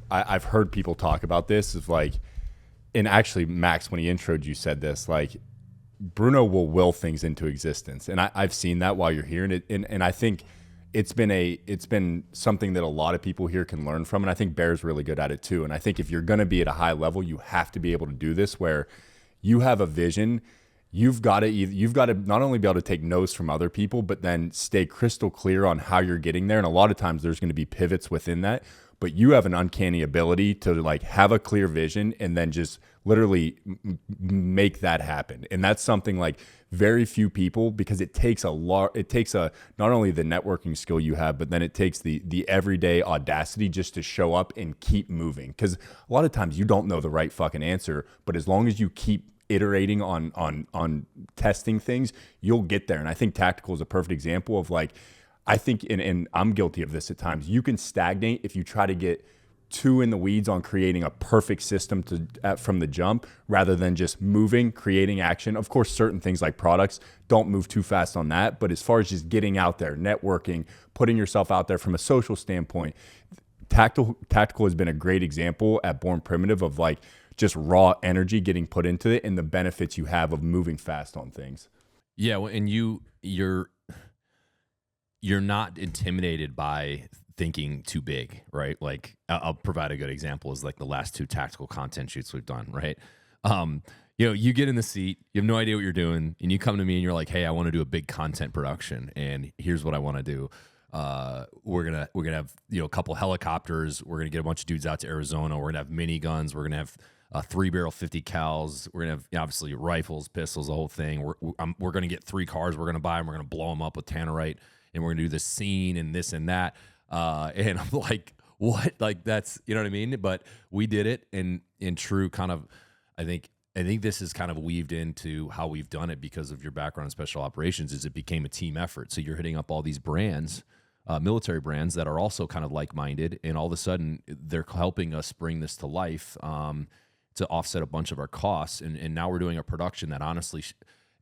I've heard people talk about this of like, and actually Max, when he introed you, said this, like Bruno will will things into existence. And I've seen that while you're here. And I think it's been something that a lot of people here can learn from. And I think Bear's really good at it too. And I think if you're going to be at a high level, you have to be able to do this where you have a vision. You've got to not only be able to take notes from other people, but then stay crystal clear on how you're getting there. And a lot of times there's going to be pivots within that, but you have an uncanny ability to like have a clear vision and then just literally make that happen. And that's something like very few people, because it takes not only the networking skill you have, but then it takes the everyday audacity just to show up and keep moving. Because a lot of times you don't know the right fucking answer, but as long as you keep iterating on testing things, you'll get there. And I think tactical is a perfect example of like, I think, and I'm guilty of this at times, you can stagnate if you try to get too in the weeds on creating a perfect system from the jump rather than just moving, creating action. Of course, certain things like products, don't move too fast on that. But as far as just getting out there, networking, putting yourself out there from a social standpoint, tactical has been a great example at Born Primitive of like, just raw energy getting put into it and the benefits you have of moving fast on things. Yeah, well, and you're not intimidated by thinking too big, right? Like I'll provide a good example is like the last 2 tactical content shoots we've done, right? You get in the seat, you have no idea what you're doing, and you come to me and you're like, hey, I want to do a big content production, and here's what I want to do. We're gonna have a couple helicopters. We're gonna get a bunch of dudes out to Arizona. We're gonna have miniguns. We're gonna have 3-barrel 50 cals. We're gonna have obviously rifles, pistols, the whole thing. We're gonna get 3 cars. We're gonna buy them. We're gonna blow them up with tannerite, and we're gonna do this scene and this and that. And I'm like, what? Like that's what I mean. But we did it, and in true kind of, I think this is kind of weaved into how we've done it because of your background in special operations. Is it became a team effort. So you're hitting up all these brands. Military brands that are also kind of like-minded, and all of a sudden they're helping us bring this to life to offset a bunch of our costs. And now we're doing a production that honestly,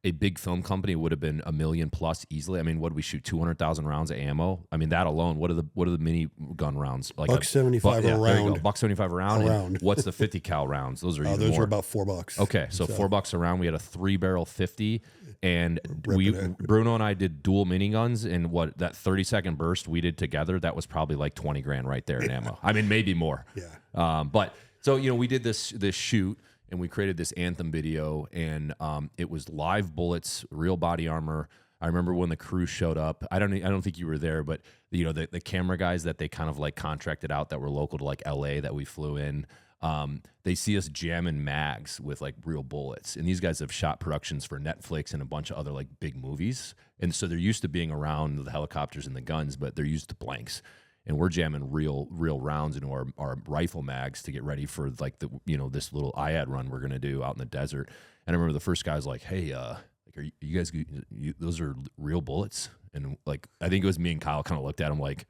a big film company would have been $1 million plus easily. I mean, what did we shoot? 200,000 rounds of ammo. I mean, that alone. What are the mini gun rounds? Like $1.75 a round. $1.75 a round. What's the 50 cal rounds? Those are those are about $4. Okay, so $4 a round. We had a 3-barrel 50. And Bruno and I did dual miniguns, and what that 30-second burst we did together, that was probably like 20 grand right there in ammo. I mean, maybe more. Yeah. But so we did this shoot, and we created this anthem video, and it was live bullets, real body armor. I remember when the crew showed up. I don't think you were there, but the camera guys that they kind of like contracted out that were local to like LA that we flew in. They see us jamming mags with like real bullets, and these guys have shot productions for Netflix and a bunch of other like big movies, and so they're used to being around the helicopters and the guns, but they're used to blanks, and we're jamming real rounds into our rifle mags to get ready for like the this little IAD run we're gonna do out in the desert. And I remember the first guy was like, "Hey, like are you guys those are real bullets?" And like I think it was me and Kyle kind of looked at him like,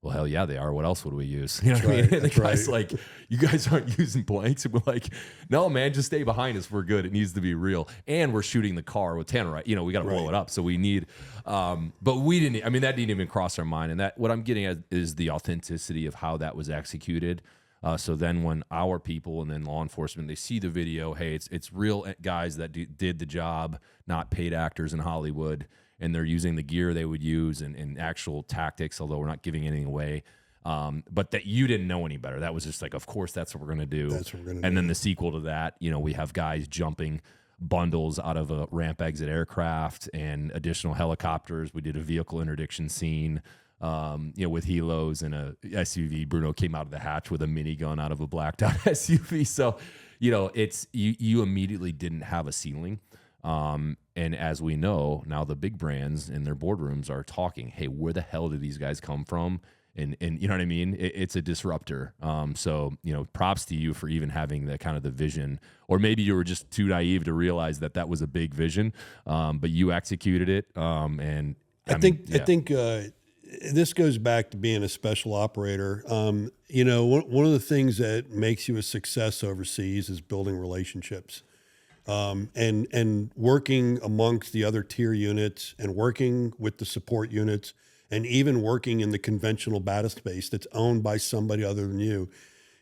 well, hell yeah, they are. What else would we use? You know what I mean? And the guy's like, you guys aren't using blanks. And we're like, no, man, just stay behind us. We're good. It needs to be real. And we're shooting the car with tannerite. We got to blow it up. So we need, but we didn't, that didn't even cross our mind. And that, what I'm getting at is the authenticity of how that was executed. So then when our people and then law enforcement, they see the video, hey, it's real guys that did the job, not paid actors in Hollywood. And they're using the gear they would use and actual tactics, although we're not giving anything away. But that you didn't know any better. That was just like, of course, that's what we're going to do. That's what we're going to do. And then the sequel to that, we have guys jumping bundles out of a ramp exit aircraft and additional helicopters. We did a vehicle interdiction scene, with helos and a SUV. Bruno came out of the hatch with a minigun out of a blacked out SUV. So, it's you immediately didn't have a ceiling. And as we know, now the big brands in their boardrooms are talking, hey, where the hell do these guys come from? And you know what I mean? It's a disruptor. So, props to you for even having the kind of the vision, or maybe you were just too naive to realize that was a big vision. But you executed it. And I think this goes back to being a special operator. One of the things that makes you a success overseas is building relationships. And working amongst the other tier units and working with the support units and even working in the conventional battle space that's owned by somebody other than you.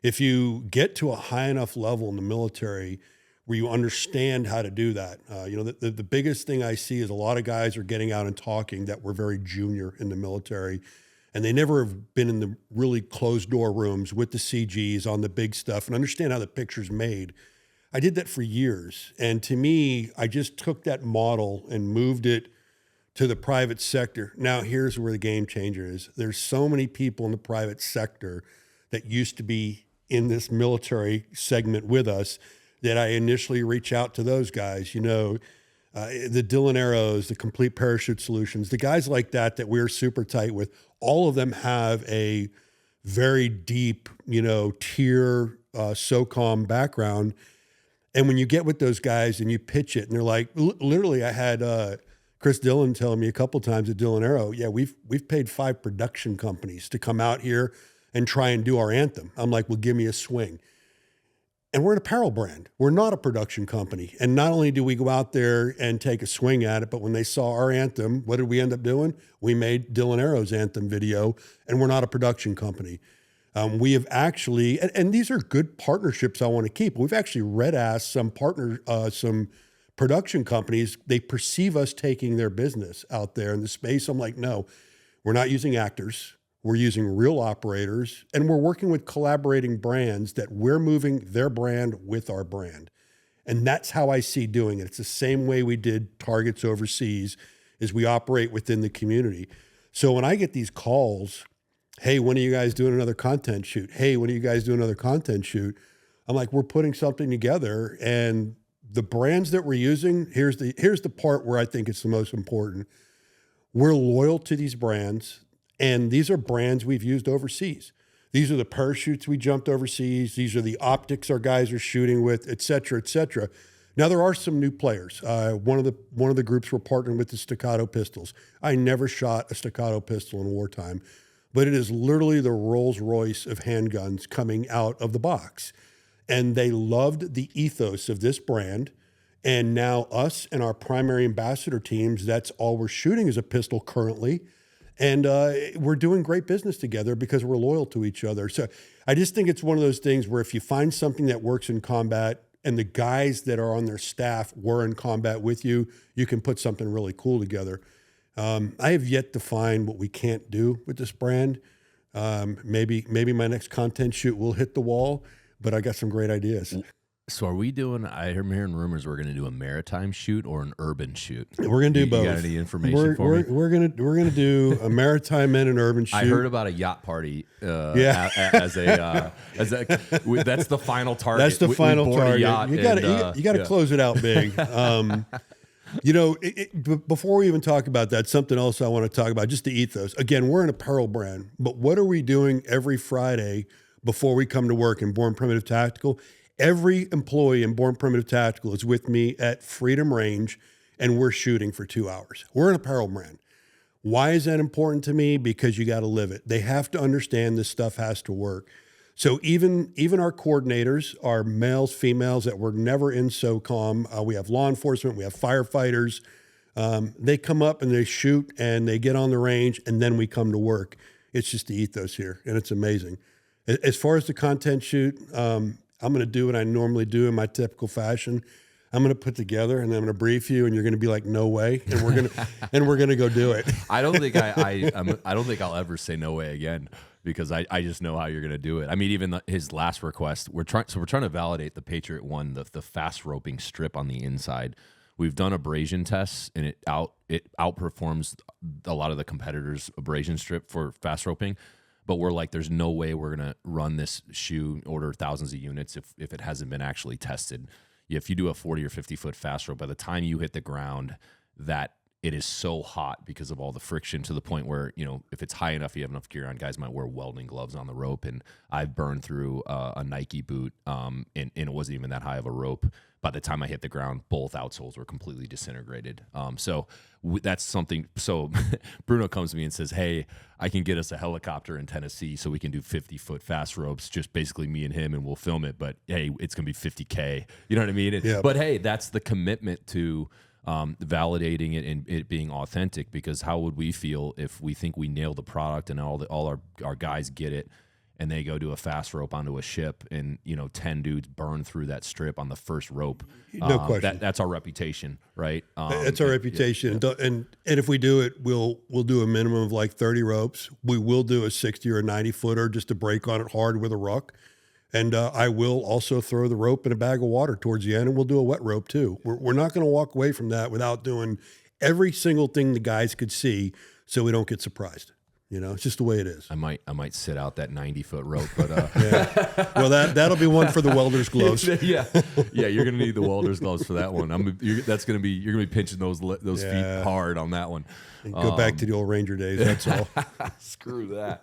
If you get to a high enough level in the military where you understand how to do that, the biggest thing I see is a lot of guys are getting out and talking that were very junior in the military, and they never have been in the really closed door rooms with the CGs on the big stuff and understand how the picture's made. I did that for years. And to me, I just took that model and moved it to the private sector. Now, here's where the game changer is. There's so many people in the private sector that used to be in this military segment with us that I initially reach out to those guys, the Dylan Arrows, the Complete Parachute Solutions, the guys like that we're super tight with. All of them have a very deep, tier SOCOM background. And when you get with those guys and you pitch it, and they're like, literally, I had Chris Dillon telling me a couple times at Dylan Arrow, yeah, we've paid 5 production companies to come out here and try and do our anthem. I'm like, well, give me a swing. And we're an apparel brand. We're not a production company. And not only do we go out there and take a swing at it, but when they saw our anthem, what did we end up doing? We made Dylan Arrow's anthem video, and we're not a production company. We have actually, and these are good partnerships I want to keep. We've actually red-assed some production companies. They perceive us taking their business out there in the space. I'm like, no, we're not using actors. We're using real operators, and we're working with collaborating brands that we're moving their brand with our brand. And that's how I see doing it. It's the same way we did targets overseas, is we operate within the community. So when I get these calls, hey, when are you guys doing another content shoot? Hey, when are you guys doing another content shoot? I'm like, we're putting something together, and the brands that we're using, here's the part where I think it's the most important. We're loyal to these brands. And these are brands we've used overseas. These are the parachutes we jumped overseas. These are the optics our guys are shooting with, et cetera, et cetera. Now, there are some new players. One of the groups we're partnering with is Staccato Pistols. I never shot a Staccato pistol in wartime, but it is literally the Rolls Royce of handguns coming out of the box. And they loved the ethos of this brand. And now us and our primary ambassador teams, that's all we're shooting is a pistol currently. And we're doing great business together because we're loyal to each other. So I just think it's one of those things where if you find something that works in combat and the guys that are on their staff were in combat with you, you can put something really cool together. I have yet to find what we can't do with this brand. Maybe my next content shoot will hit the wall, but I got some great ideas. So are we doing, I'm hearing rumors we're going to do a maritime shoot or an urban shoot. We're going to do both. You got any information for me? We're going to do a maritime and an urban shoot. I heard about a yacht party as a that's the final target. That's the final target. You got to yeah. close it out big. Before we even talk about that, something else I want to talk about, just the ethos. Again, we're an apparel brand, but what are we doing every Friday before we come to work in Born Primitive Tactical? Every employee in Born Primitive Tactical is with me at Freedom Range, and we're shooting for 2 hours. We're an apparel brand. Why is that important to me? Because you got to live it. They have to understand this stuff has to work. So even our coordinators are males, females that were never in SOCOM. We have law enforcement. We have firefighters. They come up and they shoot and they get on the range, and then we come to work. It's just the ethos here, and it's amazing. As far as the content shoot, I'm going to do what I normally do in my typical fashion. I'm going to put together and I'm going to brief you, and you're going to be like, "No way!" And we're going to go do it. I don't think I don't think I'll ever say no way again, because I just know how you're going to do it. I mean, even his last request, we're trying to validate the Patriot One, the fast roping strip on the inside. We've done abrasion tests, and it outperforms a lot of the competitors' abrasion strip for fast roping. But we're like, there's no way we're going to run this shoe, order thousands of units if it hasn't been actually tested. If you do a 40 or 50 foot fast rope, by the time you hit the ground, that it is so hot because of all the friction, to the point where, if it's high enough, you have enough gear on, guys might wear welding gloves on the rope. And I've burned through a Nike boot, and it wasn't even that high of a rope. By the time I hit the ground, both outsoles were completely disintegrated. That's something. So Bruno comes to me and says, "Hey, I can get us a helicopter in Tennessee so we can do 50-foot fast ropes, just basically me and him, and we'll film it. But hey, it's going to be $50K. You know what I mean?" Yeah. But hey, that's the commitment to validating it and it being authentic, because how would we feel if we think we nailed the product and all our guys get it, and they go do a fast rope onto a ship, and 10 dudes burn through that strip on the first rope. No question. That's our reputation, right? That's our reputation. And if we do it, we'll do a minimum of like 30 ropes. We will do a 60 or a 90 footer just to break on it hard with a ruck. And I will also throw the rope in a bag of water towards the end, and we'll do a wet rope too. We're not going to walk away from that without doing every single thing the guys could see, so we don't get surprised. It's just the way it is. I might sit out that 90-foot rope, but yeah. Well, that'll be one for the welder's gloves. yeah, you're gonna need the welder's gloves for that one. You're gonna be pinching those feet hard on that one. And go back to the old Ranger days. That's all. Screw that.